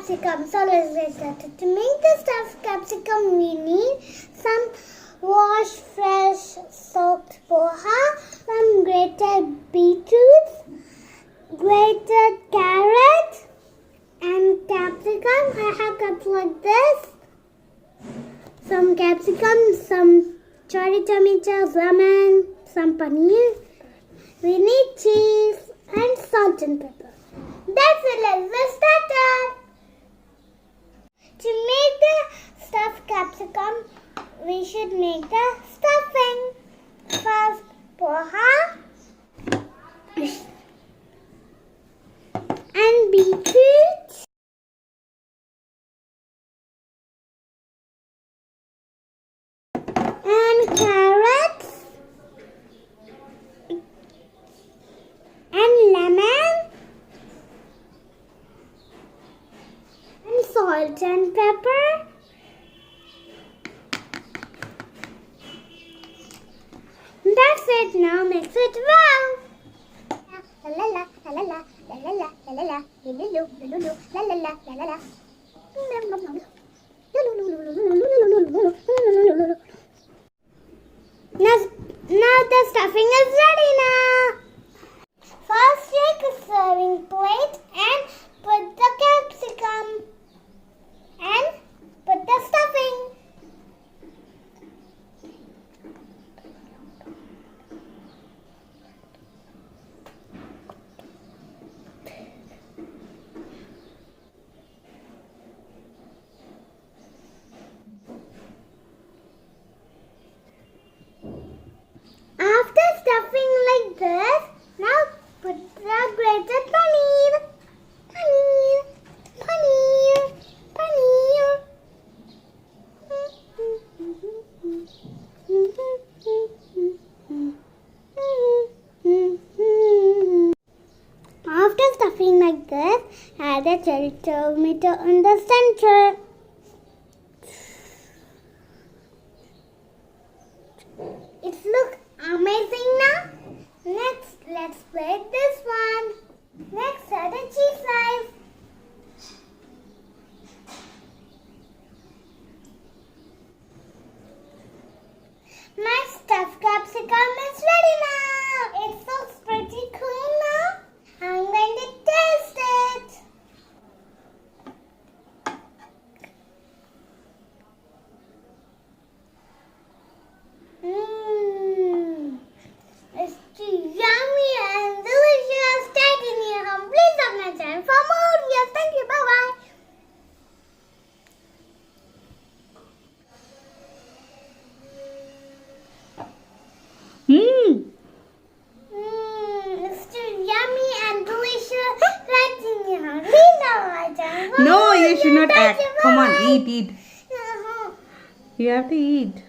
capsicum. So let's get started. To make the stuffed capsicum, we need some washed, fresh, soaked poha, some grated beetroots, grated carrot, and capsicum. I have cut like this. Some capsicum, some cherry tomatoes, lemon, some paneer. We need cheese and salt and pepper. That's it. Let's get started. To make the stuffed capsicum, we should make the stuffing. First, poha and beetroot and carrots and lemon and salt and pepper. That's it. Now mix it well. La la la la la la la la la la lulu lulu la la la la la la. Now the stuffing is ready now. First take a serving plate and put the capsicum and put the stuffing. After stuffing like this, now put the grated paneer. Paneer, paneer, paneer. After stuffing like this, add a cherry tomato in the center. It looks amazing now. Next, let's plate this one. Next, add a cheese slice. My stuffed capsicum is ready now. It looks pretty cool now. I'm going to taste it. It's too yummy and delicious. Stay in your home. Please subscribe my channel for more videos. Thank you. Bye bye. It's too yummy and delicious. Right in your home. Please subscribe my channel for No, more you should videos. not Thank act. you. Come on, Bye-bye. eat. You have to eat.